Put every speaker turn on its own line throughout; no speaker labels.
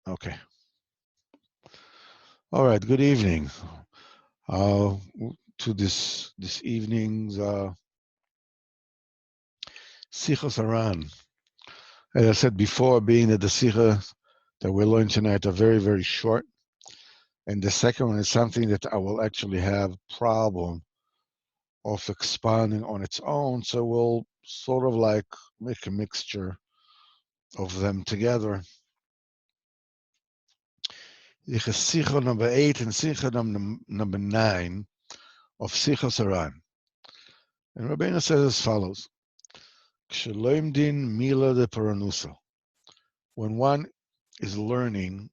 Okay. All right. Good evening. Uh, to this evening's Sichos Haran. As I said before, being that the Sichos that we're learning tonight are very, very short, and the second one is something that I will actually have problem of expanding on its own. So we'll sort of like make a mixture of them together. Ich is Sicha number 8 and Sicha number 9 of Sichos Haran. And Rabbeinu says as follows: Ksheloimdin mila de paranusa. When one is learning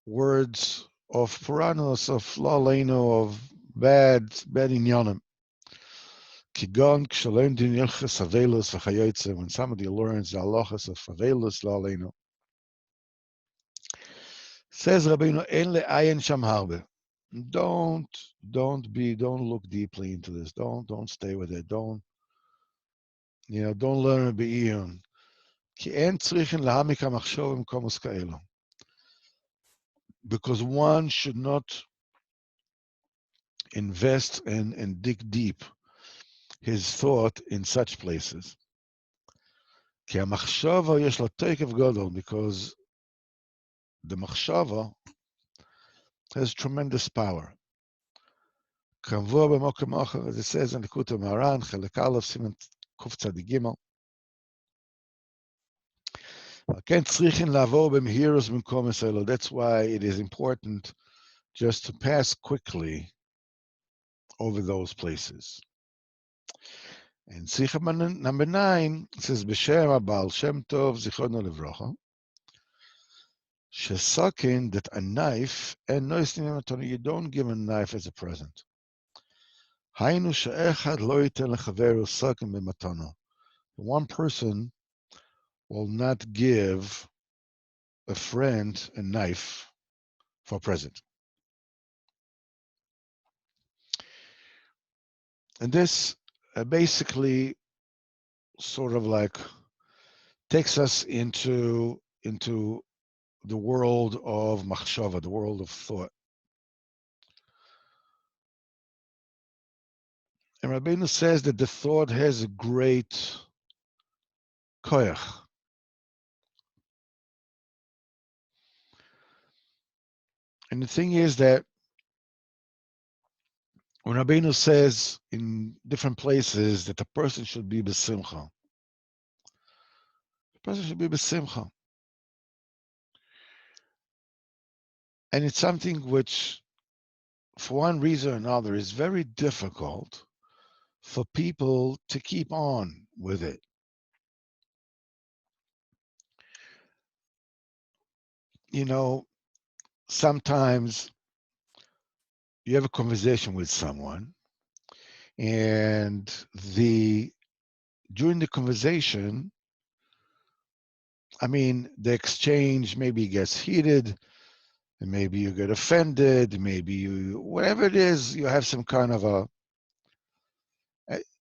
words of paranus, of laleno, of bad inyanim. Kigon ksheloimdin ilches avelus v'chayotze. When somebody learns the halachas of avelus laleno, says Rabbeinu, en le'ayin sham harbe. Don't look deeply into this. Don't stay with it. Don't learn be'iyun. Ki en tzrichen lahamik hamachshovim komus ka'elu. Because one should not invest and dig deep his thought in such places. Ki hamachshava yesh la teikev gadol, because the machshava has tremendous power. Kavua b'mokem acher, as it says in the Likutei Moharan, Chelek Aleph, Siman Kuf Tzadik Gimel. That's why it is important just to pass quickly over those places. And Sikha number 9 says, B'Shem HaBaal Shem Tov Zichrono Livrocha, Shesakin, that a knife, and you don't give a knife as a present. Hainu she'echad lo yiten lechaveru sakin b'matana. One person will not give a friend a knife for a present. And this basically sort of like takes us into the world of machshava, the world of thought. And Rabbeinu says that the thought has a great koyach. And the thing is that when Rabbeinu says in different places that a person should be besimcha, the person should be besimcha. And it's something which, for one reason or another, is very difficult for people to keep on with it. Sometimes you have a conversation with someone, and during the conversation, the exchange maybe gets heated, and maybe you get offended, maybe whatever it is, you have some kind of a.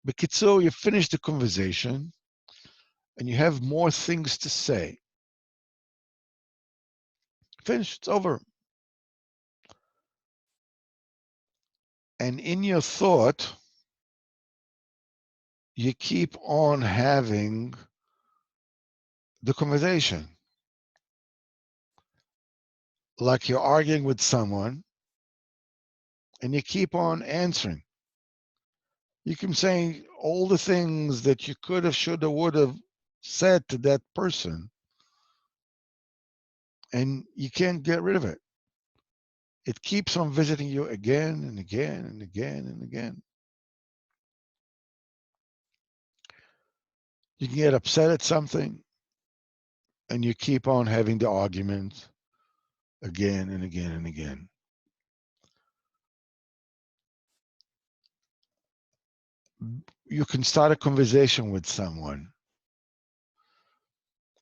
B'kitzur, you finish the conversation, and you have more things to say. Finished, it's over. And in your thought, you keep on having the conversation. Like you're arguing with someone, and you keep on answering. You keep saying all the things that you could have, should have, would have said to that person, and you can't get rid of it. It keeps on visiting you again and again and again and again. You can get upset at something, and you keep on having the argument again and again and again. You can start a conversation with someone,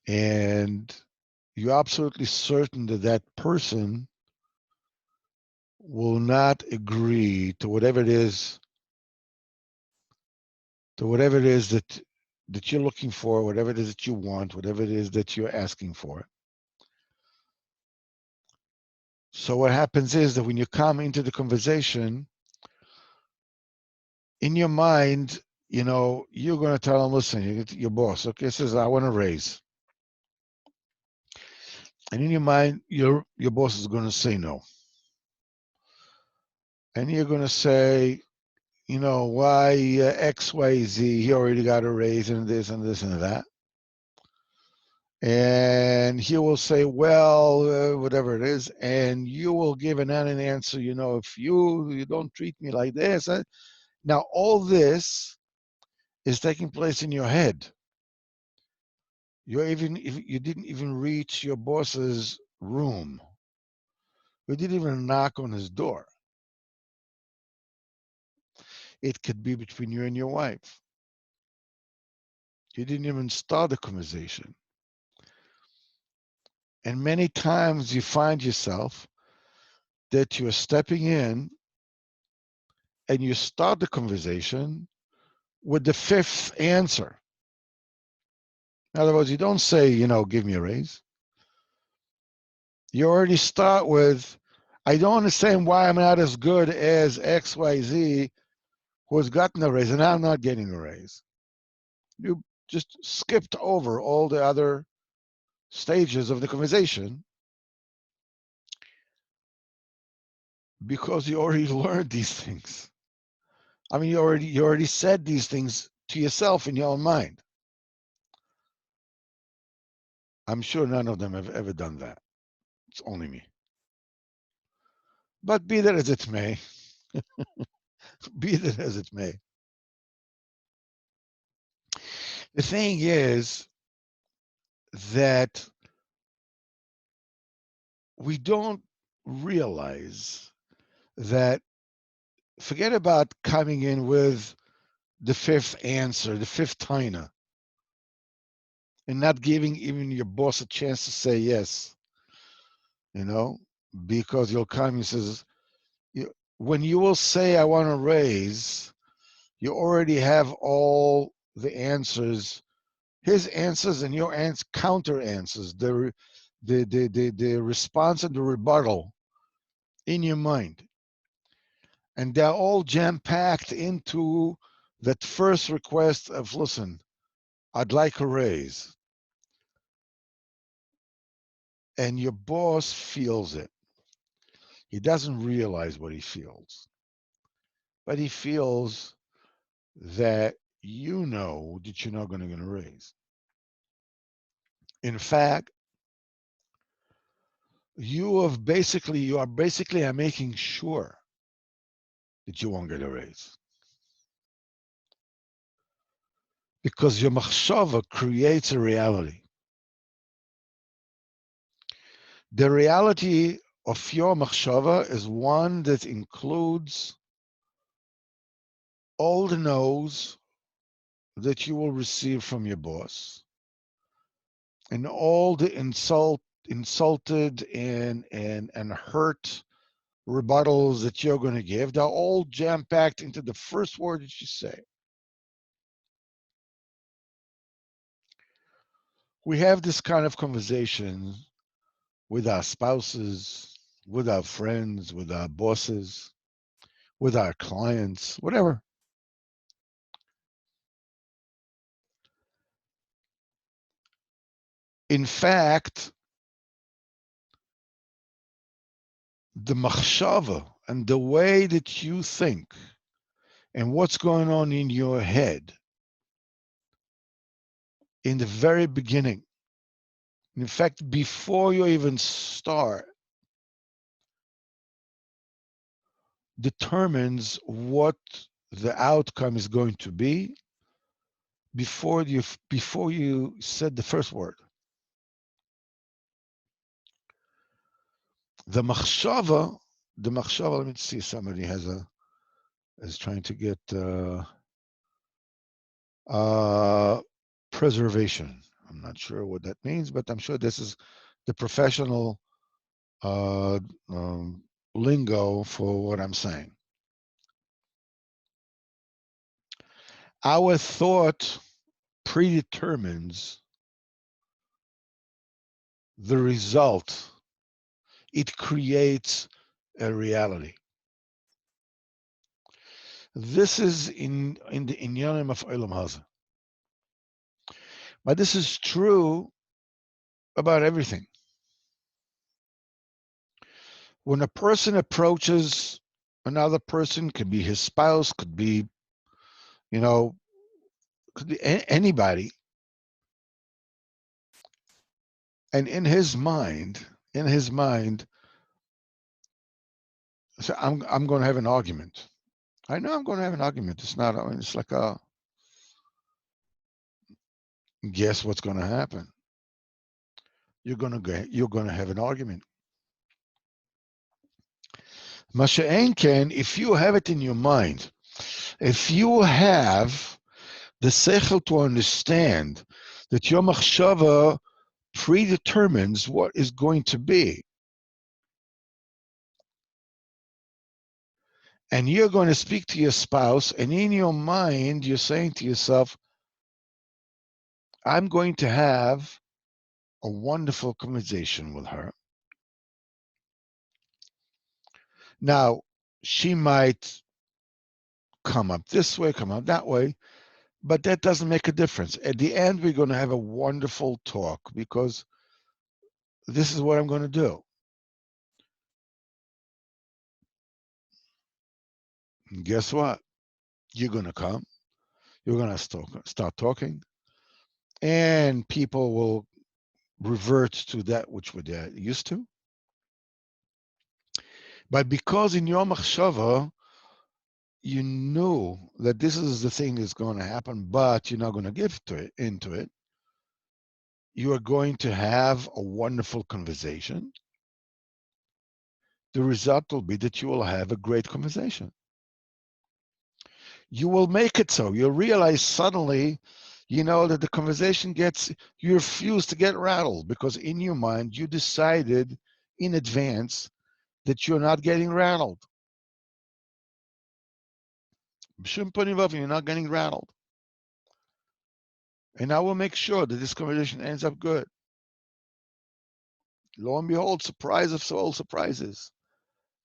and you're absolutely certain that that person will not agree to whatever it is that you're looking for, whatever it is that you want, whatever it is that you're asking for. So what happens is that when you come into the conversation, in your mind, you're going to tell him, listen, your boss, okay, says, I want to raise. And in your mind, your boss is going to say no. And you're going to say, why X, Y, Z, he already got a raise and this and this and that. And he will say, well, whatever it is, and you will give an answer, if you don't treat me like this. Now, all this is taking place in your head. If you didn't even reach your boss's room. You didn't even knock on his door. It could be between you and your wife. You didn't even start the conversation. And many times you find yourself that you're stepping in and you start the conversation with the fifth answer. In other words, you don't say, give me a raise. You already start with, I don't understand why I'm not as good as XYZ who has gotten a raise and I'm not getting a raise. You just skipped over all the other stages of the conversation because you already learned these things. I mean, you already said these things to yourself in your own mind. I'm sure none of them have ever done that. It's only me. But be that as it may, be that as it may, the thing is that we don't realize that, forget about coming in with the fifth answer, the fifth taina, and not giving even your boss a chance to say yes, because you'll come and says, when you will say, I want to raise, you already have all the answers, his answers and your counter answers, the response and the rebuttal in your mind. And they're all jam-packed into that first request of, listen, I'd like a raise. And your boss feels it. He doesn't realize what he feels. But he feels that you know that you're not going to get a raise. In fact, you are basically making sure that you won't get a raise. Because your machshava creates a reality. The reality of your machshava is one that includes all the no's that you will receive from your boss and all the insulted and hurt rebuttals that you're going to give. They're all jam-packed into the first word that you say. We have this kind of conversation with our spouses, with our friends, with our bosses, with our clients, whatever. In fact, the machshava and the way that you think and what's going on in your head in the very beginning, in fact, before you even start, determines what the outcome is going to be before you said the first word. The machshava, let me see, somebody is trying to get preservation. I'm not sure what that means, but I'm sure this is the professional lingo for what I'm saying. Our thought predetermines the result it creates a reality. This is in the inyanim of Olam Hazeh. But this is true about everything. When a person approaches another person, could be his spouse, could be, you know, could be anybody, and in his mind, so I'm going to have an argument. I know I'm going to have an argument. It's not. I mean, it's like a guess what's going to happen. You're going to have an argument. Masha'en ken, if you have it in your mind, if you have the seichel to understand that your machshava predetermines what is going to be, and you're going to speak to your spouse, and in your mind you're saying to yourself, I'm going to have a wonderful conversation with her. Now, she might come up this way, come up that way, but that doesn't make a difference. At the end, we're going to have a wonderful talk because this is what I'm going to do. And guess what? You're going to come, you're going to start talking, and people will revert to that which we're used to. But because in your machshava, you know that this is the thing that's going to happen, but you're not going to give into it, you are going to have a wonderful conversation. The result will be that you will have a great conversation. You will make it so. You'll realize suddenly, that the conversation you refuse to get rattled because in your mind, you decided in advance that you're not getting rattled. You're not getting rattled. And I will make sure that this conversation ends up good. Lo and behold, surprise of all surprises,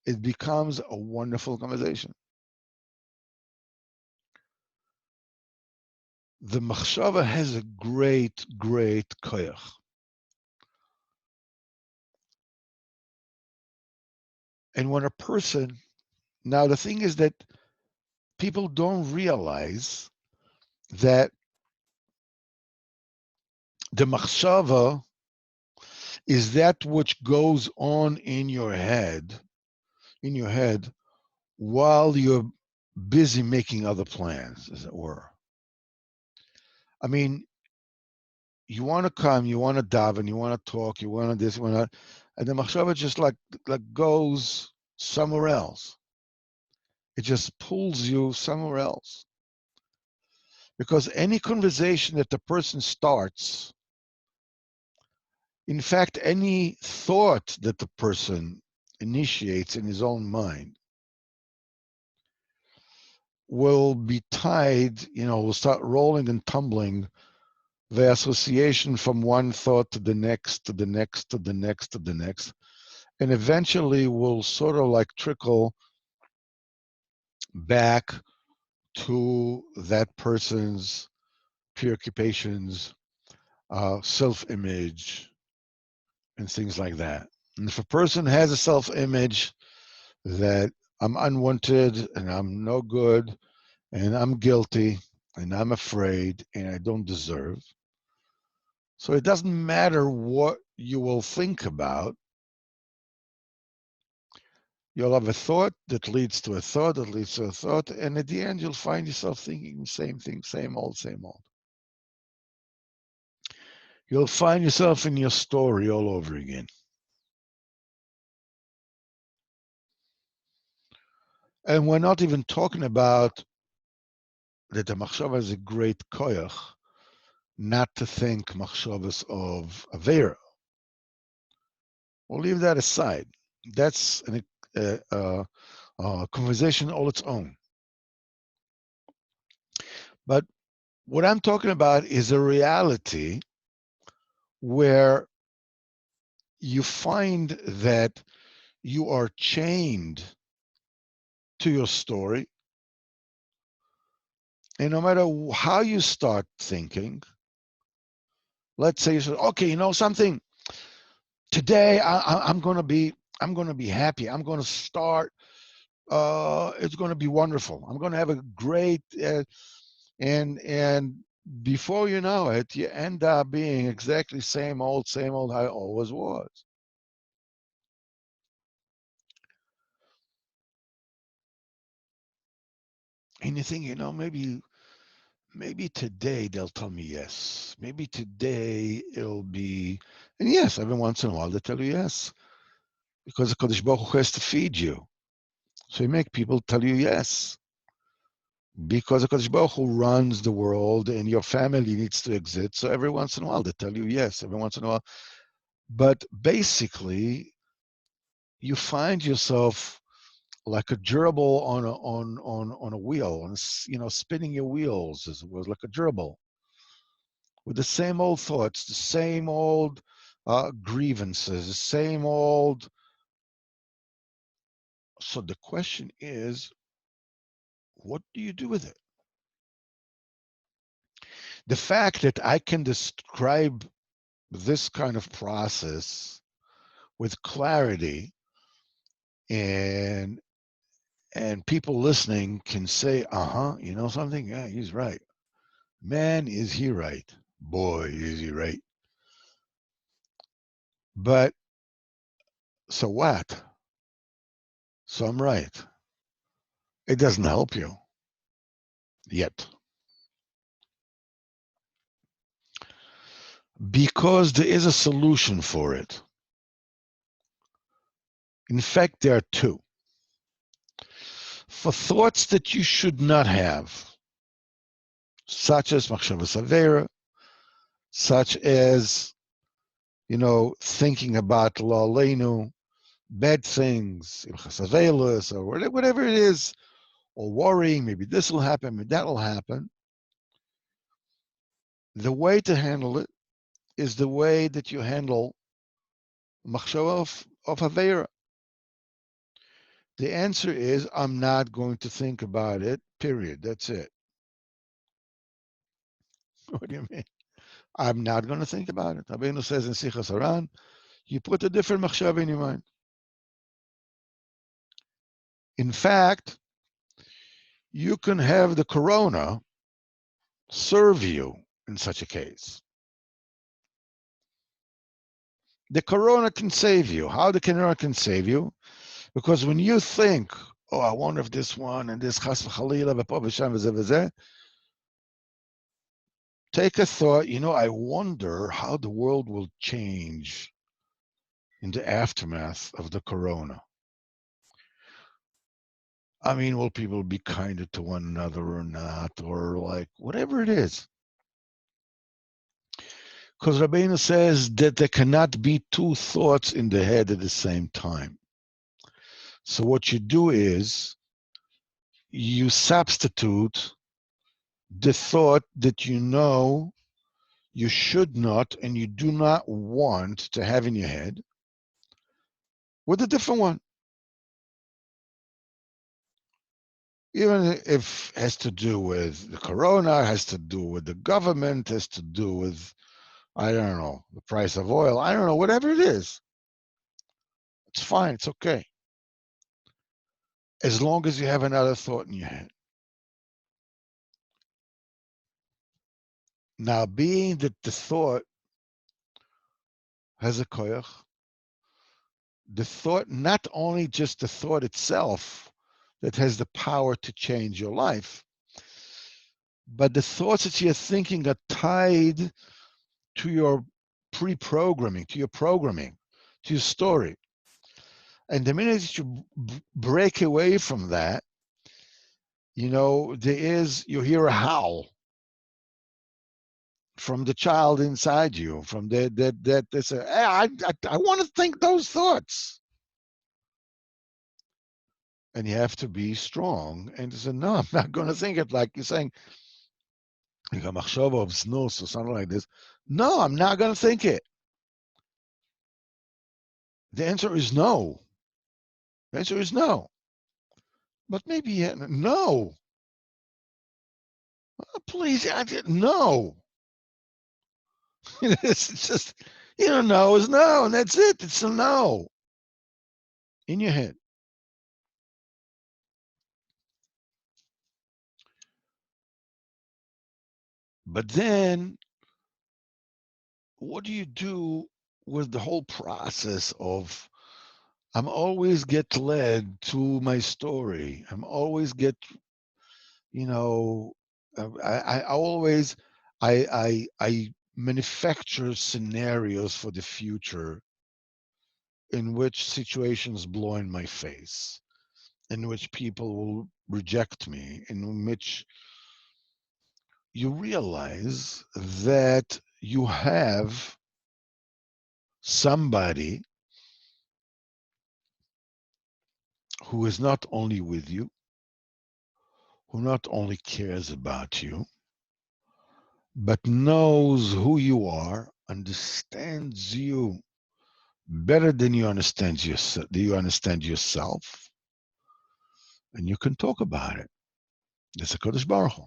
it becomes a wonderful conversation. The machshava has a great, great koyach. And when a person, now the thing is that people don't realize that the machshava is that which goes on in your head, while you're busy making other plans, as it were. I mean, you want to come, you want to daven, you want to talk, you want to this, you want to, and the machshava just like goes somewhere else. It just pulls you somewhere else. Because any conversation that the person starts, in fact, any thought that the person initiates in his own mind will be tied, will start rolling and tumbling the association from one thought to the next, to the next, to the next, to the next, and eventually will sort of like trickle back to that person's preoccupations, self-image, and things like that. And if a person has a self-image that I'm unwanted and I'm no good and I'm guilty and I'm afraid and I don't deserve, so it doesn't matter what you will think about. You'll have a thought that leads to a thought that leads to a thought, and at the end you'll find yourself thinking the same thing, same old, same old. You'll find yourself in your story all over again. And we're not even talking about that the machshava is a great koyach, not to think machshavas of Avera. We'll leave that aside. That's a conversation all its own. But what I'm talking about is a reality where you find that you are chained to your story. And no matter how you start thinking, let's say you say, okay, you know something, today I'm going to be happy. I'm going to start. It's going to be wonderful. I'm going to have a great and before you know it, you end up being exactly same old how it always was. And you think, maybe today they'll tell me yes. Maybe today it'll be, and yes, every once in a while they tell you yes, because the Kodesh Baruch Hu has to feed you. So you make people tell you yes, because the Kodesh Baruch Hu runs the world, and your family needs to exist. So every once in a while they tell you yes. Every once in a while, but basically you find yourself like a gerbil on a wheel, spinning your wheels as it was, like a gerbil, with the same old thoughts, the same old grievances, the same old. So the question is, what do you do with it? The fact that I can describe this kind of process with clarity, and people listening can say, uh-huh, you know something? Yeah, he's right. Man, is he right? Boy, is he right. But so what? So I'm right. It doesn't help you yet. Because there is a solution for it. In fact, there are two. For thoughts that you should not have, such as machshavas avera, such as, thinking about lo aleinu, bad things, or whatever it is, or worrying, maybe this will happen, maybe that will happen. The way to handle it is the way that you handle machshava of avera. The answer is, I'm not going to think about it, period. That's it. What do you mean? I'm not going to think about it. Rabbeinu says in Sichos Haran, you put a different machshava in your mind. In fact, you can have the corona serve you in such a case. The corona can save you. How the corona can save you? Because when you think, oh, I wonder if this one and this chas v'chalila v'po v'sham v'zeh, take a thought, I wonder how the world will change in the aftermath of the corona. I mean, will people be kinder to one another or not? Or like, whatever it is. Because Rabbeinu says that there cannot be two thoughts in the head at the same time. So what you do is you substitute the thought that you should not and you do not want to have in your head with a different one. Even if it has to do with the corona, has to do with the government, has to do with, I don't know, the price of oil, I don't know, whatever it is. It's fine, it's okay. As long as you have another thought in your head. Now, being that the thought has a koyach, the thought, not only just the thought itself that has the power to change your life, but the thoughts that you're thinking are tied to your pre-programming, to your programming, to your story. And the minute that you break away from that, you hear a howl from the child inside you, from that they say, hey, I want to think those thoughts. And you have to be strong and say, no, I'm not going to think it, like you're saying, like a machshava of snus or something like this. No, I'm not going to think it. The answer is no. The answer is no. But maybe no. Please, no. It's just, no is no, and that's it. It's a no in your head. But then, what do you do with the whole process of I'm always get led to my story. I'm always get, you know, I always I manufacture scenarios for the future in which situations blow in my face, in which people will reject me, in which you realize that you have somebody who is not only with you, who not only cares about you, but knows who you are, understands you better than you understand yourself. Do you understand yourself? And you can talk about it. It's a Kodesh Baruch Hu.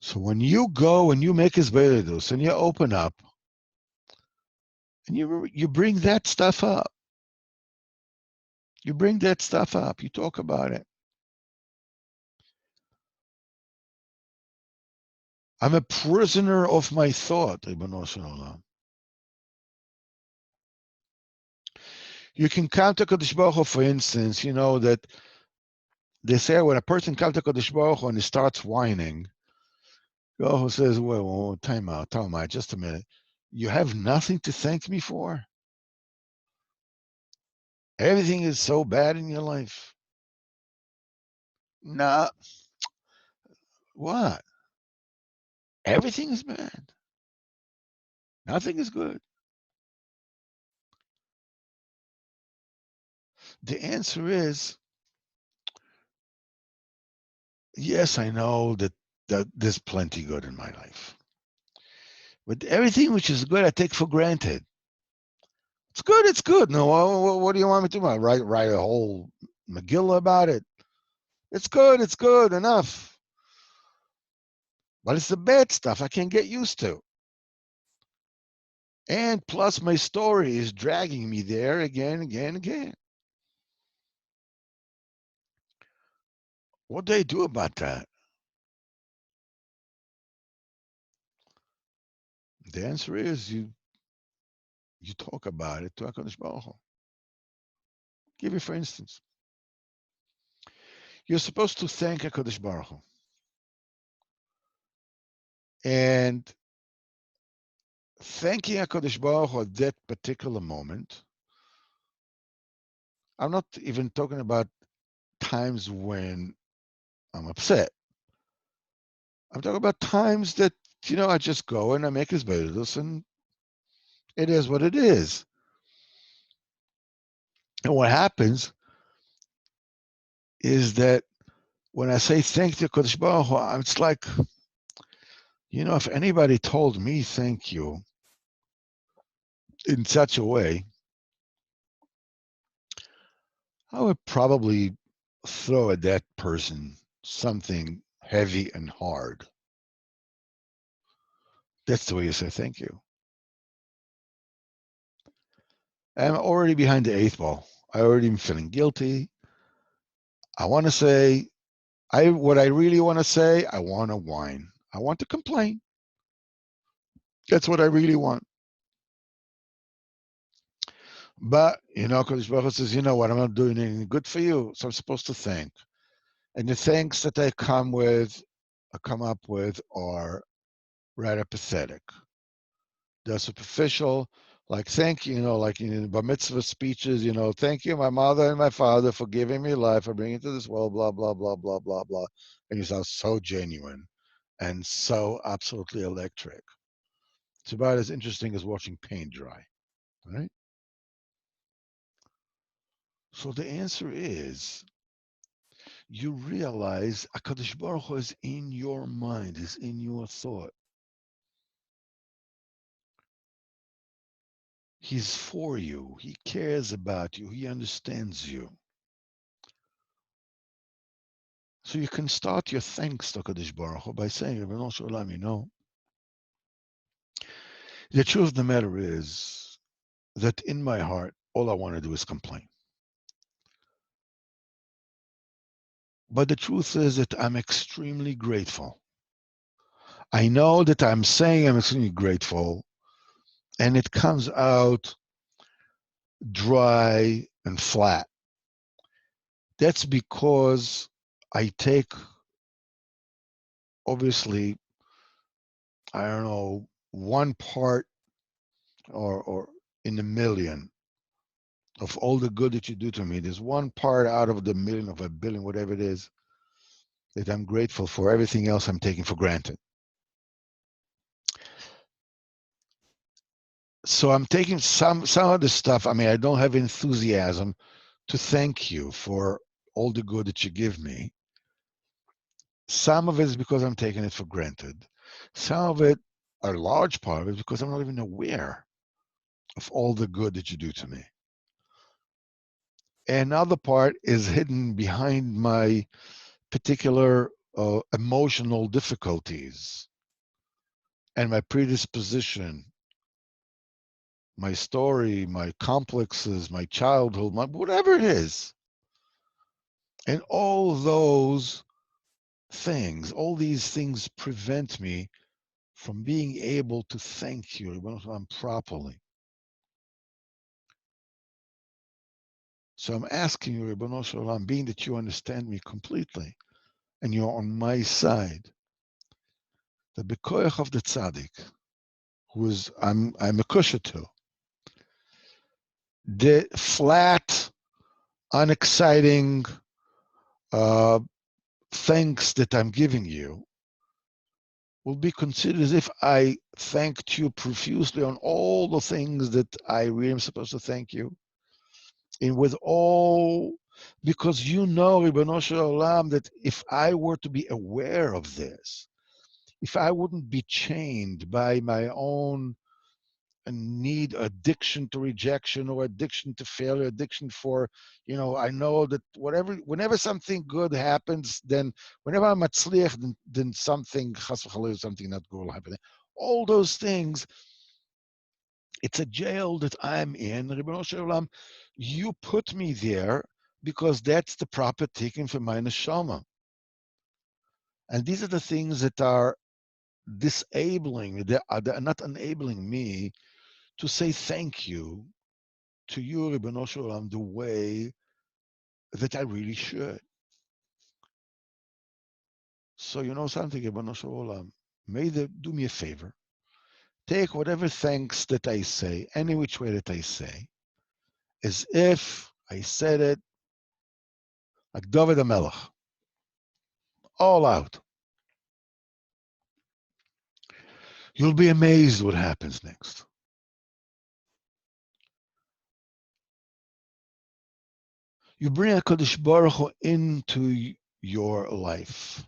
So when you go and you make Hizbedus and you open up and you bring that stuff up, you bring that stuff up, you talk about it. I'm a prisoner of my thought, Ribono Shel Olam. You can count to Kodesh Baruch Hu, for instance, that they say when a person comes to Kodesh Baruch Hu and he starts whining, Baruch Hu says, well, time out, just a minute. You have nothing to thank me for? Everything is so bad in your life. Nah, what? Everything is bad. Nothing is good. The answer is, yes, I know that there's plenty good in my life. But everything which is good, I take for granted. It's good, it's good. No, what do you want me to do? Write a whole Megillah about it? It's good, enough. But it's the bad stuff I can't get used to. And plus, my story is dragging me there again, again, again. What do I do about that? The answer is you talk about it to HaKadosh Baruch Hu. Give you, for instance, you're supposed to thank HaKadosh Baruch Hu. And thanking HaKadosh Baruch Hu at that particular moment, I'm not even talking about times when I'm upset. I'm talking about times that, I just go and I make his bedus and it is what it is. And what happens is that when I say thank you, Kodesh Baruch Hu, it's like, if anybody told me thank you in such a way, I would probably throw at that person something heavy and hard. That's the way you say thank you. I'm already behind the eighth ball. I already am feeling guilty. I want to say, what I really want to say, I want to whine. I want to complain. That's what I really want. But, Kodesh Baruch Hu says, you know what, I'm not doing anything good for you, so I'm supposed to thank. And the thanks that I come up with are rather pathetic. They're superficial, like thank you, like in bar mitzvah speeches, thank you, my mother and my father, for giving me life, for bringing to this world, blah, blah, blah, blah, blah, blah. And you sound so genuine and so absolutely electric. It's about as interesting as watching paint dry, right? So the answer is, you realize HaKadosh Baruch Hu is in your mind, is in your thought. He's for you. He cares about you. He understands you. So you can start your thanks to Kadosh Baruch Hu by saying, Ribono Shel Olam, the truth of the matter is that in my heart, all I want to do is complain. But the truth is that I'm extremely grateful. I know that I'm saying I'm extremely grateful, and it comes out dry and flat. That's because I take, obviously, I don't know, one part or in a million of all the good that you do to me. There's one part out of the million of a billion, whatever it is, that I'm grateful for. Everything else I'm taking for granted. So I'm taking some of the stuff. I mean, I don't have enthusiasm to thank you for all the good that you give me. Some of it is because I'm taking it for granted. Some of it, a large part of it, is because I'm not even aware of all the good that you do to me. Another part is hidden behind my particular emotional difficulties and my predisposition, my story, my complexes, my childhood, whatever it is. And all those things, all these things prevent me from being able to thank you properly. So I'm asking you, Ribono Shel Olam, being that you understand me completely and you're on my side, the bekoyach of the tzaddik, who is I'm a kusha to, the flat, unexciting thanks that I'm giving you will be considered as if I thanked you profusely on all the things that I really am supposed to thank you. And with all, because you know, Ribono Shel Olam, that if I were to be aware of this, if I wouldn't be chained by my own need, addiction to rejection or addiction to failure, addiction for, I know that whenever something good happens, then whenever I'm matzliach, then something, chas v'chalil, something not good will happen. All those things, it's a jail that I'm in. Ribono Shel Olam, you put me there because that's the proper tikkun for my neshama. And these are the things that are disabling, they are not enabling me to say thank you to you, Ribono Shel Olam, the way that I really should. So you know something, Ribono Shel Olam, do me a favor. Take whatever thanks that I say, any which way that I say, as if I said it like David HaMelech, all out. You'll be amazed what happens next. You bring HaKadosh Baruch Hu into your life.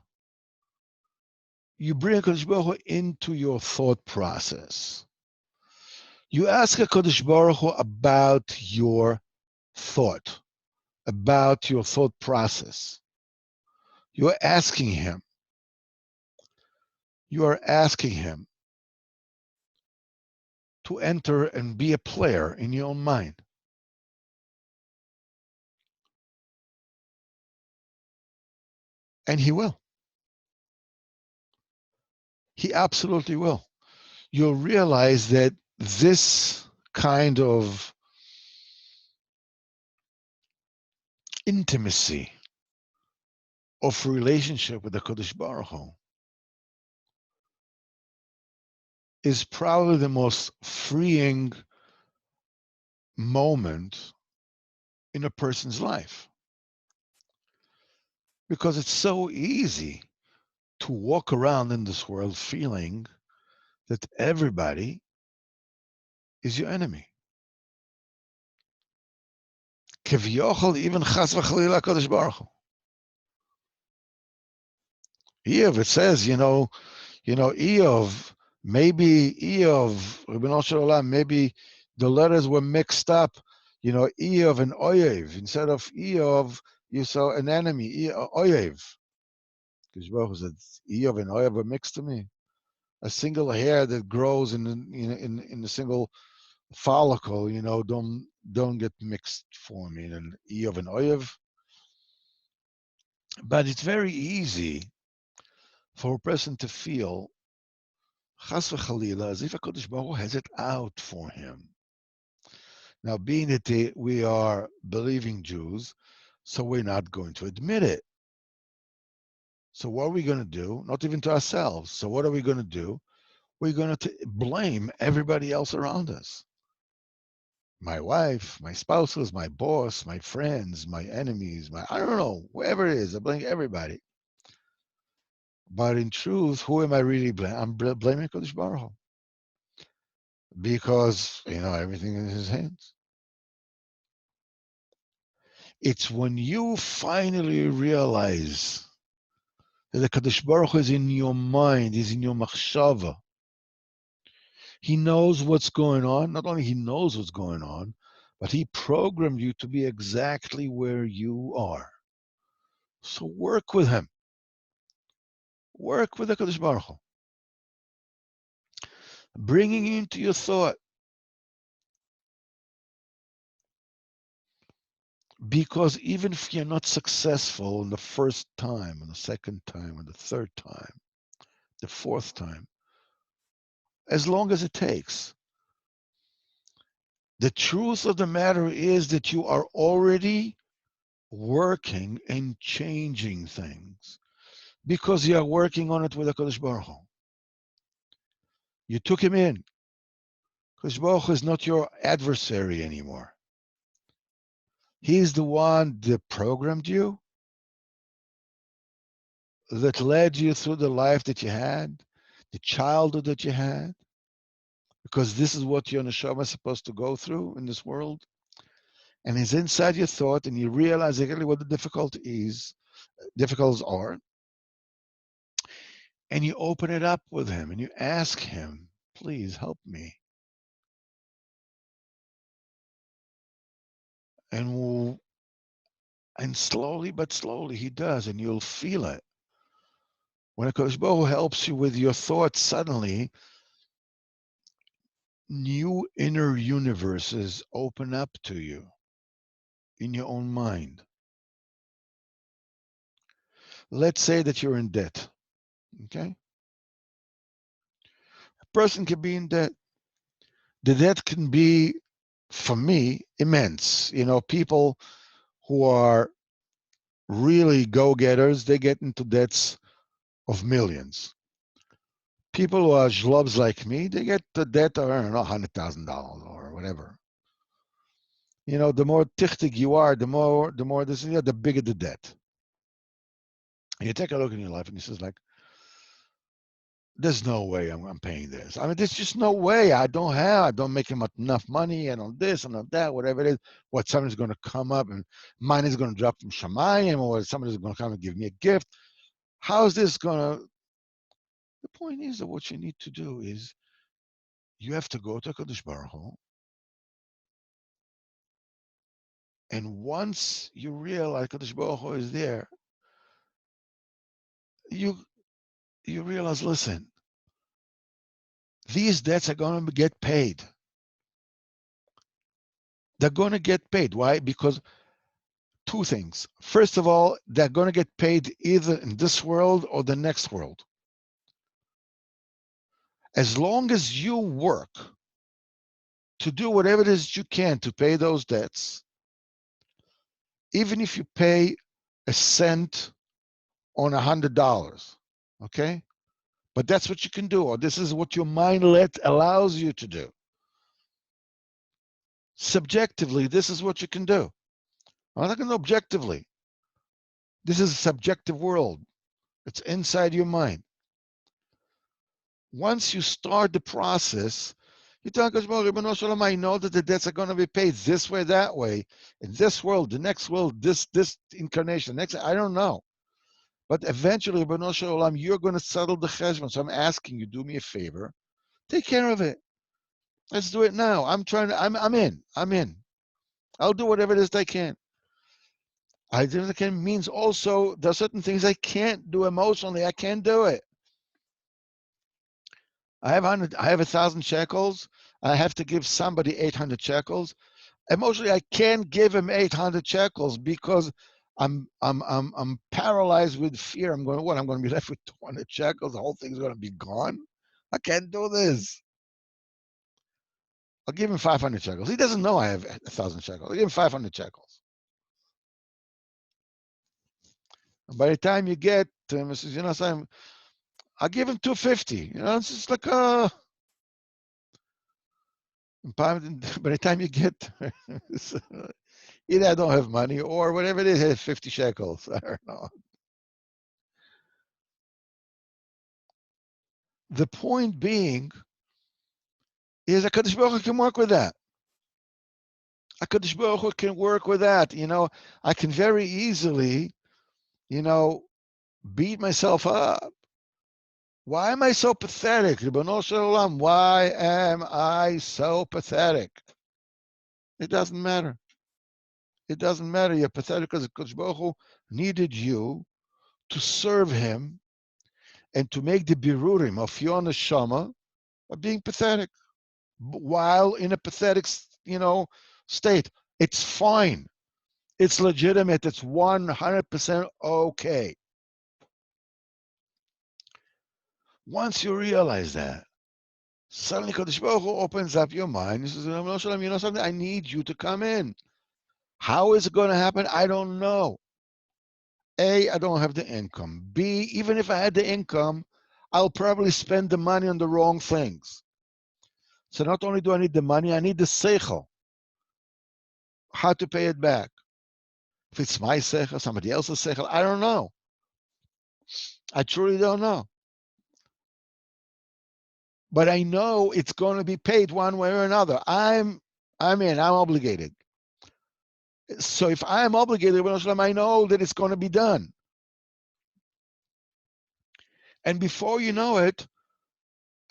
You bring HaKadosh Baruch Hu into your thought process. You ask HaKadosh Baruch Hu about your thought, about your thought process. You're asking him. You are asking him to enter and be a player in your own mind. And he will. He absolutely will. You'll realize that this kind of intimacy of relationship with the Kodesh Baruch Hu is probably the most freeing moment in a person's life. Because it's so easy to walk around in this world feeling that everybody is your enemy. Kevyochel, even Chas v'Chalila Kodesh Baruch Hu. Eov, it says, Eov, maybe Eov, Ribono Shel Olam, maybe The letters were mixed up. Eov and Oyev. Instead of Eov, you saw an enemy, Oyev. Because Baruch said, Eov and Oyev were mixed to me. A single hair that grows in a single follicle, don't get mixed for me. And Eov and Oyev. But it's very easy for a person to feel Chas v'chalila, as if HaKadosh Baruch Hu has it out for him. Now, being that we are believing Jews, so we're not going to admit it. So what are we going to do? Not even to ourselves. So what are we going to do? We're going to blame everybody else around us. My wife, my spouses, my boss, my friends, my enemies, I don't know, whoever it is, I blame everybody. But in truth, who am I really blaming? I'm blaming Kodesh Baruch Hu. Because, everything is in his hands. It's when you finally realize that the Kadosh Baruch Hu is in your mind, is in your machshava. He knows what's going on. Not only he knows what's going on, but he programmed you to be exactly where you are. So work with him. Work with the Kadosh Baruch Hu. Bringing into your thought. Because even if you're not successful in the first time, and the second time, and the third time, the fourth time, as long as it takes, the truth of the matter is that you are already working and changing things because you are working on it with HaKadosh Baruch Hu. You took him in. HaKadosh Baruch Hu is not your adversary anymore. He's the one that programmed you, that led you through the life that you had, the childhood that you had, because this is what your neshama is supposed to go through in this world. And he's inside your thought, and you realize exactly what the difficulties are, and you open it up with him, and you ask him, please help me. And slowly but slowly he does, and you'll feel it. When HaKadosh Baruch Hu helps you with your thoughts, suddenly new inner universes open up to you in your own mind. Let's say that you're in debt, okay? A person can be in debt. The debt can be, for me, immense. People who are really go-getters, they get into debts of millions. People who are schlubs like me, they get the debt of, I don't know, $100,000 or whatever. The more tichtig you are, the more this, the bigger the debt. And you take a look in your life and you says, like, there's no way I'm paying this. I mean, there's just no way. I don't make enough money, and on this and on that, whatever it is. What, somebody's going to come up and money is going to drop from Shamayim, or somebody's going to come and give me a gift. How is this going to? The point is that what you need to do is you have to go to Kadosh Baruch Hu, and once you realize Kadosh Baruch Hu is there, you realize, listen, these debts are going to get paid. They're going to get paid. Why? Because two things. First of all, they're going to get paid either in this world or the next world. As long as you work to do whatever it is you can to pay those debts, even if you pay a cent on $100, okay? But that's what you can do, or this is what your mind allows you to do. Subjectively, this is what you can do. I'm not going to objectively. This is a subjective world. It's inside your mind. Once you start the process, you tell Kosh Baruch Hu, I know that the debts are going to be paid this way, that way, in this world, the next world, this incarnation, next, I don't know. But eventually, you're going to settle the cheshbon. So I'm asking you, do me a favor, take care of it. Let's do it now. I'm in. I'm in. I'll do whatever it is that I can. I do what I can means also there are certain things I can't do emotionally. I can't do it. I have 1,000 shekels. I have to give somebody 800 shekels. Emotionally, I can't give him 800 shekels because I'm paralyzed with fear. I'm going, what? I'm going to be left with 200 shekels. The whole thing's going to be gone. I can't do this. I'll give him 500 shekels. He doesn't know I have 1,000 shekels. I'll give him 500 shekels. And by the time you get to him, he says, I'll give him 250. It's just like, by the time you get either I don't have money or whatever it is, 50 shekels. I don't know. The point being is HaKadosh Baruch Hu can work with that. HaKadosh Baruch Hu can work with that. I can very easily, beat myself up. Why am I so pathetic? Ribono Shel Olam, why am I so pathetic? It doesn't matter. It doesn't matter. You're pathetic because HaKadosh Baruch Hu needed you to serve him and to make the birurim of your neshama by being pathetic while in a pathetic, state. It's fine. It's legitimate. It's 100% okay. Once you realize that, suddenly Kadosh Baruch Hu opens up your mind. He says, you know something? I need you to come in. How is it going to happen? I don't know. A, I don't have the income. B, even if I had the income, I'll probably spend the money on the wrong things. So not only do I need the money, I need the seichel. How to pay it back. If it's my seichel, somebody else's seichel, I don't know. I truly don't know. But I know it's going to be paid one way or another. I'm obligated. So if I'm obligated, I know that it's going to be done. And before you know it,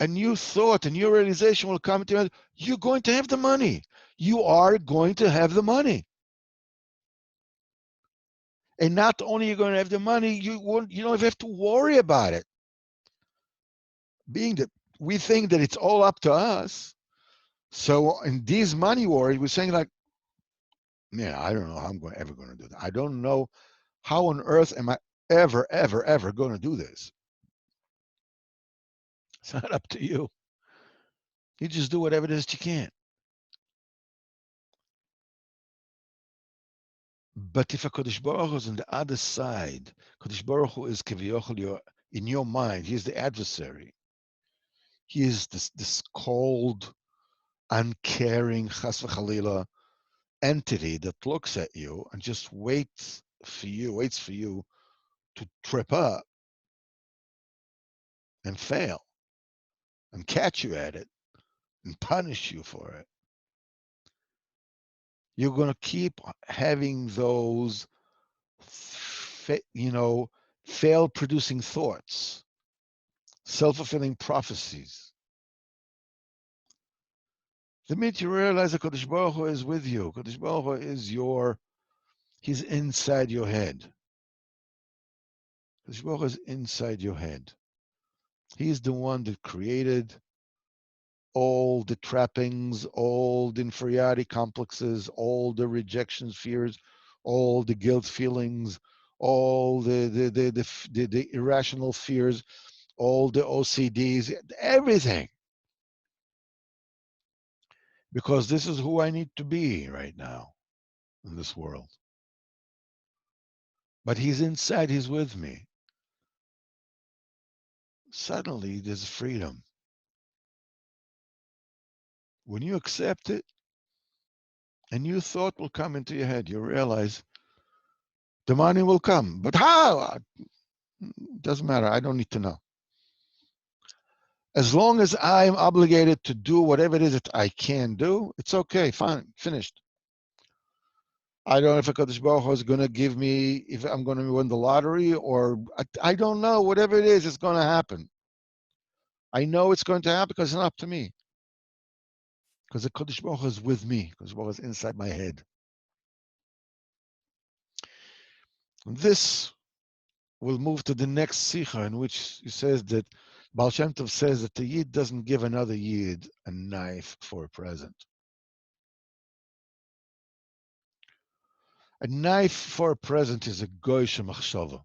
a new thought, a new realization will come to you. You're going to have the money. You are going to have the money. And not only are you going to have the money, you don't have to worry about it. Being that we think that it's all up to us. So in these money worries, we're saying like, I don't know how I'm ever going to do that. I don't know how on earth am I ever, ever, ever going to do this. It's not up to you. You just do whatever it is you can. But if a Kodesh Baruch Hu is on the other side, Kodesh Baruch Hu is Kivyochel, in your mind, he's the adversary. He is this cold, uncaring, chas v'chalila entity that looks at you and just waits for you to trip up and fail and catch you at it and punish you for it. You're going to keep having those, failed producing thoughts, self-fulfilling prophecies. The minute you realize that Kodesh Baruch Hu is with you, Kodesh Baruch Hu is he's inside your head. Kodesh Baruch Hu is inside your head. He's the one that created all the trappings, all the inferiority complexes, all the rejection fears, all the guilt feelings, all the irrational fears, all the OCDs, everything. Because this is who I need to be right now in this world. But he's inside, he's with me. Suddenly there's freedom. When you accept it, a new thought will come into your head. You realize the money will come. But how? Doesn't matter. I don't need to know. As long as I'm obligated to do whatever it is that I can do, it's okay, fine, finished. I don't know if HaKadosh Baruch Hu is going to give me, if I'm going to win the lottery, or I don't know. Whatever it is, it's going to happen. I know it's going to happen because it's not up to me. because the Kodesh Baruch Hu is with me. Kodesh Baruch Hu is inside my head. And this will move to the next Sikha, in which he says that Baal Shem Tov says that the Yid doesn't give another Yid a knife for a present. A knife for a present is a goyish machshava.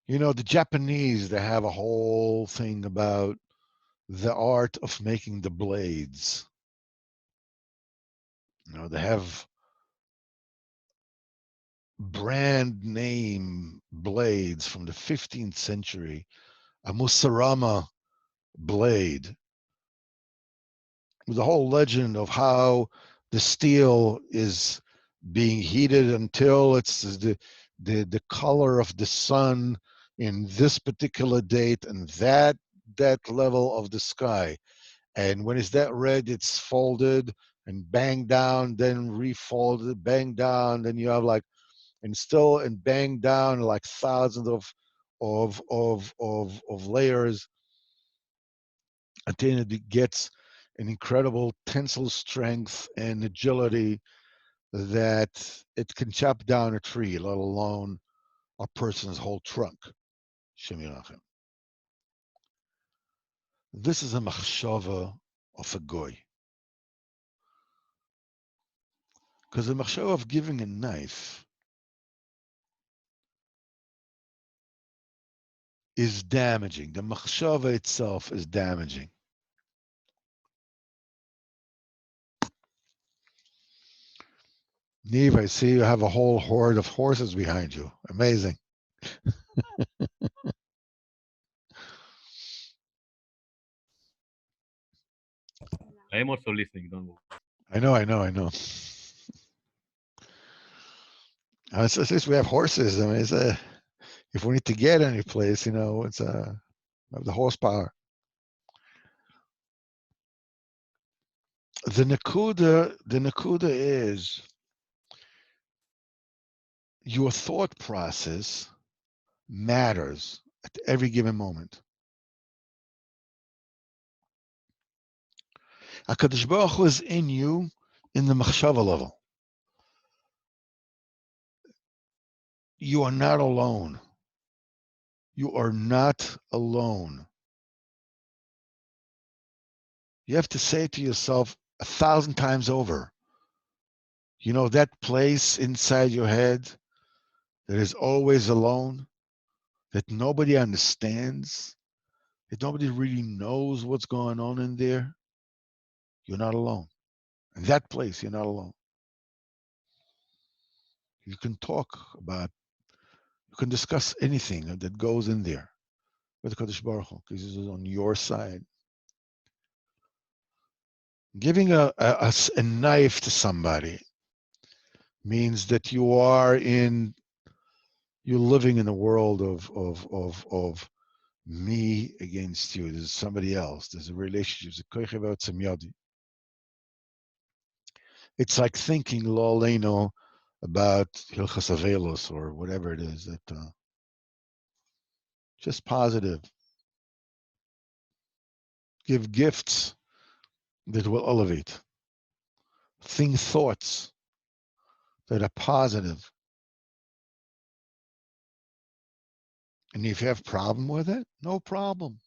You know, the Japanese, they have a whole thing about the art of making the blades. You know, they have brand name blades from the 15th century, a Musarama blade, with the whole legend of how the steel is being heated until it's the color of the sun in this particular date and that level of the sky. And when it's that red, it's folded and banged down, then refolded, banged down, then you have like and still and banged down like thousands of layers until it gets an incredible tensile strength and agility that it can chop down a tree, let alone a person's whole trunk. Shemirachem. This is a machshava of a goy. Because the machshava of giving a knife is damaging. The machshava itself is damaging. Neve, I see you have a whole horde of horses behind you. Amazing.
I am also listening. Don't worry.
I know. At least we have horses. I mean, if we need to get any place, it's the horsepower. The nakuda is your thought process matters at every given moment. HaKadosh Baruch Hu is in you in the machshava level. You are not alone. You are not alone. You have to say to yourself 1,000 times over, that place inside your head that is always alone, that nobody understands, that nobody really knows what's going on in there, you're not alone. In that place, you're not alone. You can you can discuss anything that goes in there with Kadosh Baruch Hu, because he's on your side. Giving a knife to somebody means that you're living in a world of me against you. There's somebody else. There's a relationship. It's like thinking lo aleinu about Hilchas Avelos or whatever it is that just positive. Give gifts that will elevate. Think thoughts that are positive. And if you have a problem with it, no problem.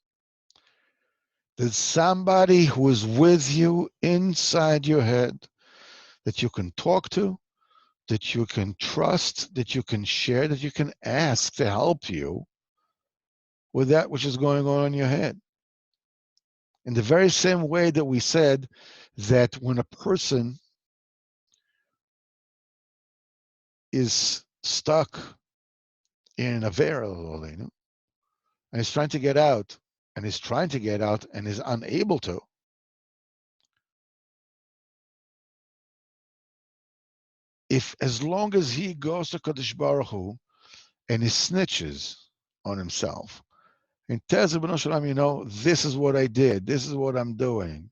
There's somebody who is with you inside your head that you can talk to, that you can trust, that you can share, that you can ask to help you with that which is going on in your head. In the very same way that we said that when a person is stuck in a veil and is trying to get out and is trying to get out and is unable to, if as long as he goes to Kadosh Baruch Hu and he snitches on himself and tells the B'nai Shalom, this is what I did, this is what I'm doing.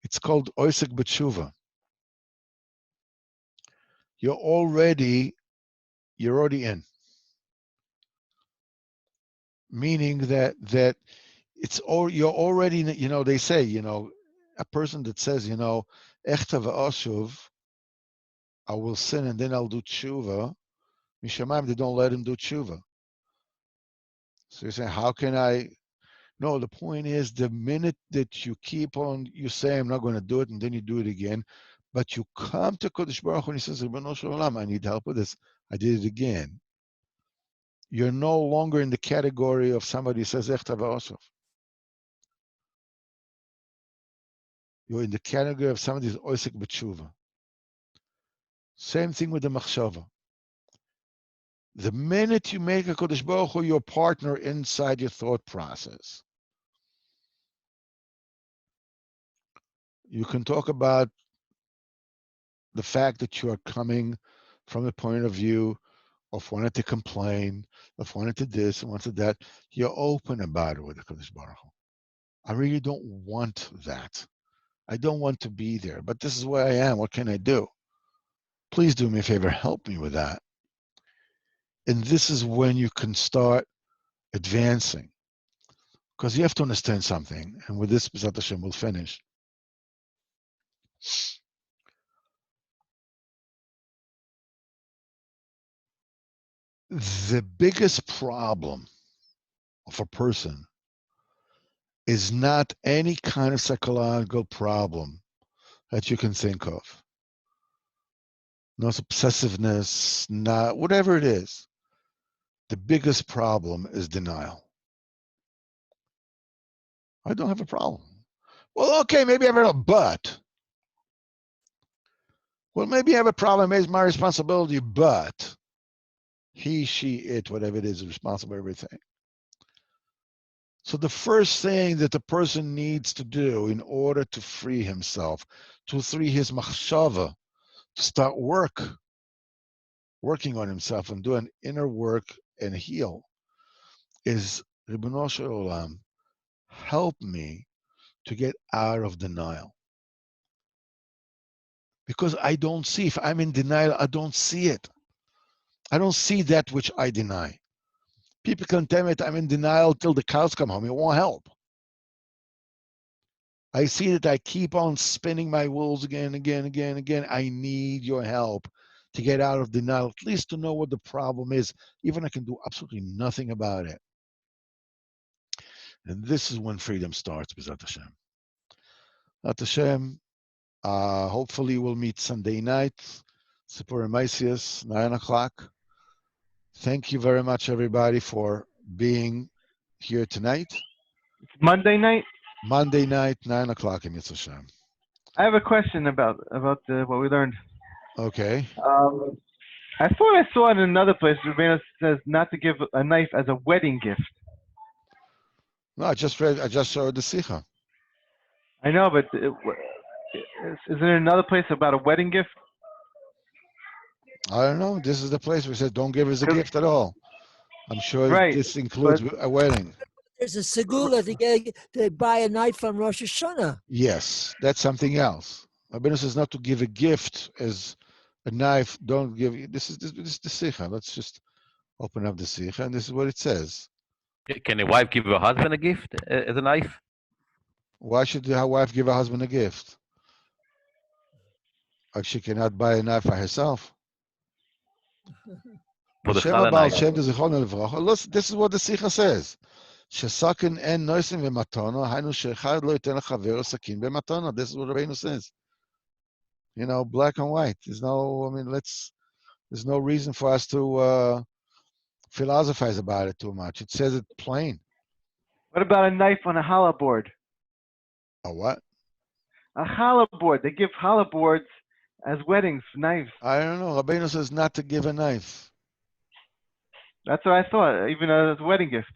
It's called Oisek B'tshuva. You're already in. Meaning that you're already, they say, a person that says, Echta v'ashuv, I will sin and then I'll do tshuva. Mishamayim, they don't let him do tshuva. So you're saying, how can I? No, the point is the minute that you keep on, you say, I'm not going to do it, and then you do it again, but you come to Kodesh Baruch Hu and he says, Ribono Shel Olam, I need help with this. I did it again. You're no longer in the category of somebody who says, Echta v'ashuv. You're in the category of somebody who's oisik b'tshuva. Same thing with the machshava. The minute you make a Kodesh Baruch Hu your partner inside your thought process, you can talk about the fact that you are coming from a point of view of wanting to complain, of wanting to this and wanting that. You're open about it with the Kodesh Baruch Hu. I really don't want that. I don't want to be there, but this is where I am. What can I do? Please do me a favor, help me with that. And this is when you can start advancing. Because you have to understand something, and with this, B'ezrat Hashem, we'll finish. The biggest problem of a person is not any kind of psychological problem that you can think of. No obsessiveness, not whatever it is. The biggest problem is denial. I don't have a problem. Well, okay, maybe I have a but. Well, maybe I have a problem. Maybe it's my responsibility, but he, she, it, whatever it is responsible for everything. So the first thing that the person needs to do in order to free himself, to free his machshava, to start working on himself and doing inner work and heal, is Ribono Shel Olam, help me to get out of denial. Because I don't see, if I'm in denial, I don't see it. I don't see that which I deny. People can tell me that I'm in denial till the cows come home. It won't help. I see that I keep on spinning my wheels again. I need your help to get out of denial, at least to know what the problem is, even I can do absolutely nothing about it. And this is when freedom starts, B'ezrat Hashem. B'ezrat Hashem, hopefully we'll meet Sunday night, Sipur Maisius, 9 o'clock. Thank you very much, everybody, for being here tonight.
It's Monday night?
Monday night, 9 o'clock in Yitzhak Hashem.
I have a question about what we learned.
Okay.
I thought I saw in another place, Rabbeinu says not to give a knife as a wedding gift.
No, I just showed the Sicha.
I know, but is there another place about a wedding gift?
I don't know. This is the place where it says don't give as a gift at all. I'm sure this includes a wedding.
There's a segula to buy a knife from Rosh Hashanah.
Yes, that's something else. Rabbeinu says not to give a gift as a knife. Don't give. This is the Sicha. Let's just open up the Sicha, and this is what it says.
Can a wife give her husband a gift as a knife?
Why should her wife give her husband a gift? Like she cannot buy a knife for herself.
For the
Listen, this is what the Sicha says. שסכין אין נויסים במתנה, היינו שאחד לא ייתן לחברו סכין במתנה. This is what Rabbeinu says. Black and white. There's no reason for us to philosophize about it too much. It says it plain.
What about a knife on a challah board?
A what?
A challah board. They give challah boards as weddings, knives.
I don't know. Rabbeinu says not to give a knife.
That's what I thought, even as a wedding gift.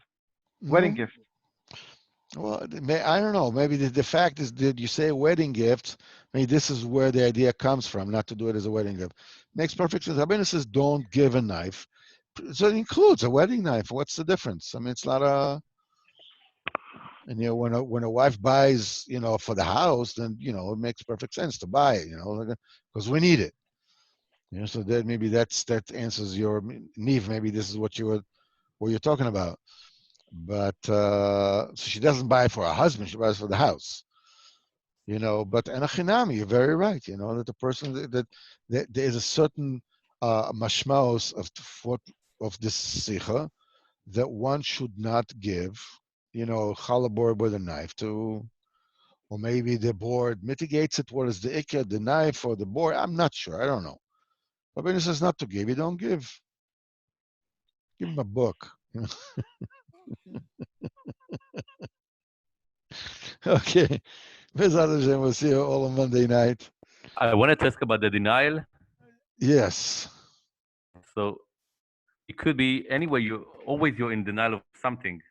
Wedding gift.
Well, I don't know. Maybe the fact is that you say wedding gift, maybe this is where the idea comes from, not to do it as a wedding gift. Makes perfect sense. Rabbeinu says don't give a knife. So it includes a wedding knife. What's the difference? I mean, it's not a... And, when a wife buys, for the house, then, it makes perfect sense to buy it, because we need it. So that maybe that answers your need. Maybe this is what you're talking about. But so she doesn't buy it for her husband, she buys it for the house. But enachinami, you're very right. That the person that there is a certain mashmaos of this sicha that one should not give, challah with a knife to, or maybe the board mitigates it. What is the ikka, the knife or the board? I'm not sure. I don't know. But when it says not to give, you don't give. Give him a book. Okay. Bezat Hashem, we'll see you all on Monday night.
I wanted to ask about the denial.
Yes.
So it could be anyway. You're in denial of something.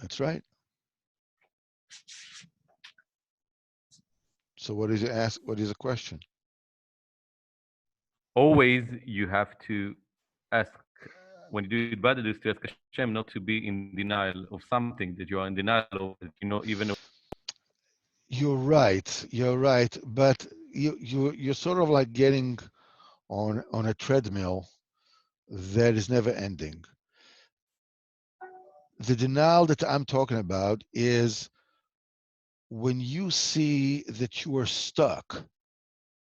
That's right. So what is you ask? What is the question?
Always you have to ask when you do Badadus to ask Hashem not to be in denial of something that you are in denial of. Even
You're right. You're right. But you're sort of like getting on a treadmill that is never ending. The denial that I'm talking about is when you see that you are stuck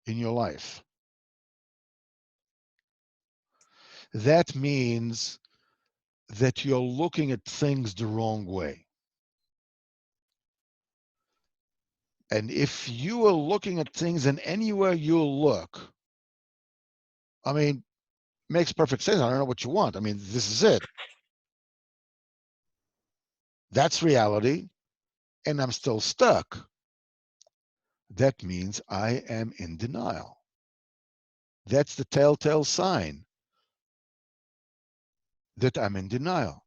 in your life. That means that you're looking at things the wrong way. And if you are looking at things and anywhere you look, I mean, makes perfect sense. I don't know what you want. I mean, this is it. That's reality, and I'm still stuck. That means I am in denial. That's the telltale sign that I'm in denial.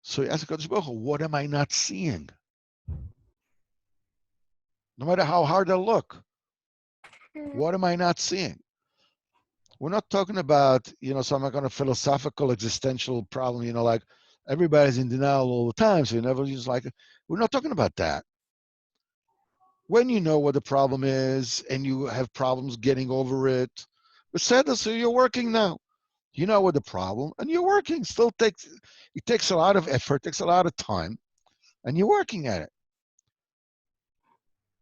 So you ask HaKadosh Baruch Hu, what am I not seeing? No matter how hard I look, what am I not seeing? We're not talking about, some kind of philosophical existential problem, like everybody's in denial all the time, so you never just like it. We're not talking about that. When you know what the problem is and you have problems getting over it, but said so you're working now. You know what the problem, and you're working. It takes a lot of effort, takes a lot of time, and you're working at it.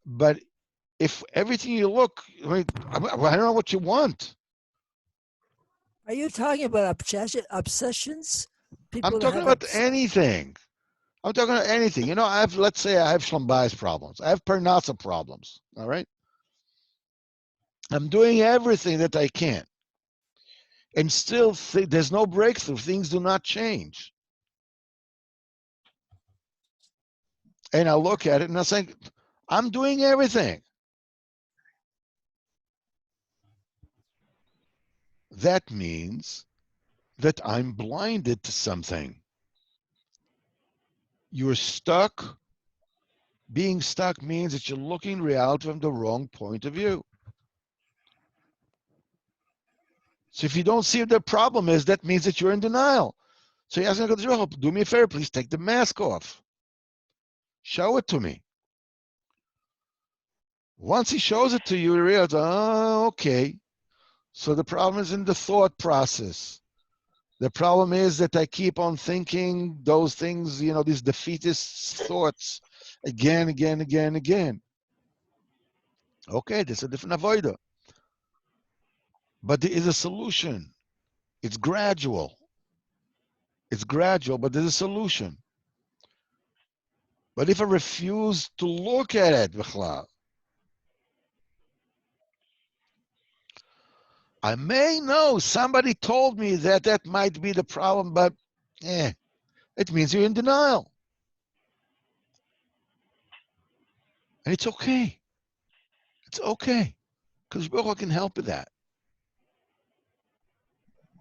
But if everything you look, I don't know what you want.
Are you talking about obsessions?
I'm talking about anything. I'm talking about anything. Let's say I have Shlambai's problems. I have Parnassa problems. All right. I'm doing everything that I can. And still, there's no breakthrough. Things do not change. And I look at it and I think, I'm doing everything. That means that I'm blinded to something. You're stuck. Being stuck means that you're looking reality from the wrong point of view. So if you don't see what the problem is, that means that you're in denial. So you ask him, do me a favor, please take the mask off. Show it to me. Once he shows it to you, you realize, oh, okay. So the problem is in the thought process. The problem is that I keep on thinking those things, these defeatist thoughts again. Okay, there's a different avoider. But there is a solution. It's gradual. But there's a solution. But if I refuse to look at it, I may know somebody told me that might be the problem, but it means you're in denial. And it's okay. It's okay. Because Baruch Hu can help with that.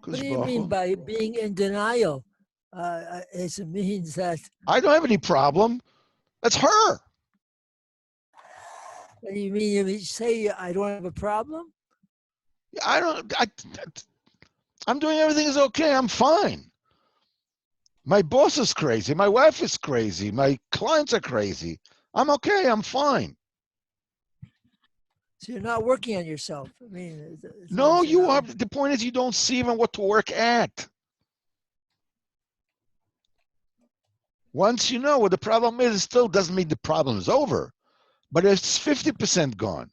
What do you mean by being in denial? It means that
I don't have any problem. That's her.
What do you mean? You say I don't have a problem?
I'm doing everything is okay. I'm fine. My boss is crazy. My wife is crazy. My clients are crazy. I'm okay. I'm fine.
So you're not working on yourself. I mean,
no, you are. The point is you don't see even what to work at. Once you know what the problem is, it still doesn't mean the problem is over, but it's 50% gone.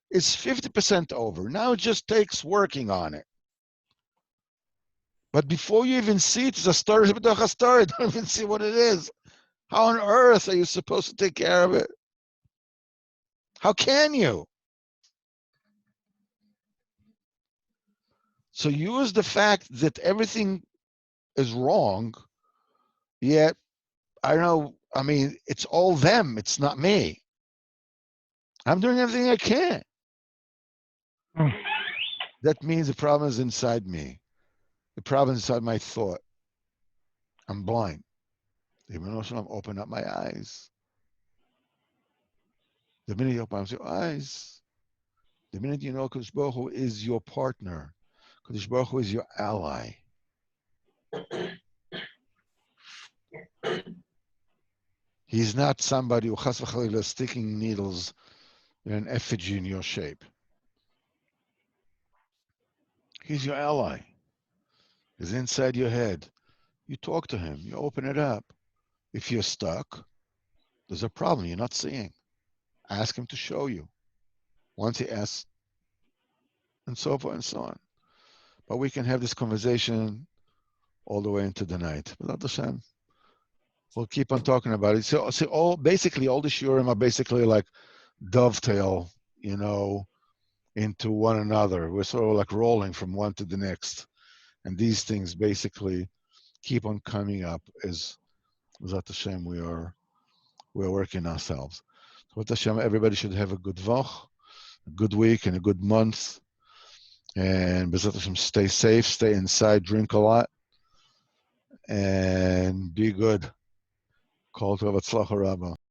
It's 50% over. Now it just takes working on it. But before you even see it, it's a story. You don't even see what it is. How on earth are you supposed to take care of it? How can you? So use the fact that everything is wrong, yet, I don't know, I mean, it's all them, it's not me. I'm doing everything I can. That means the problem is inside me. The problem is inside my thought. I'm blind. Even though I'm open up my eyes. The minute you open up your eyes, the minute you know Kadosh Baruch Hu is your partner, Kadosh Baruch Hu is your ally. He's not somebody who chas v'chalila sticking needles in an effigy in your shape. He's your ally. He's inside your head. You talk to him. You open it up. If you're stuck, there's a problem you're not seeing. Ask him to show you. Once he asks, and so forth and so on. But we can have this conversation all the way into the night. Without Hashem, we'll keep on talking about it. So all the shiurim are basically like dovetail, into one another. We're sort of like rolling from one to the next. And these things basically keep on coming up as without Hashem we're working ourselves. So with Hashem, everybody should have a good vach, a good week and a good month. And B'ezrat Hashem, stay safe, stay inside, drink a lot, and be good. Kol tov, hatzlacha rabba.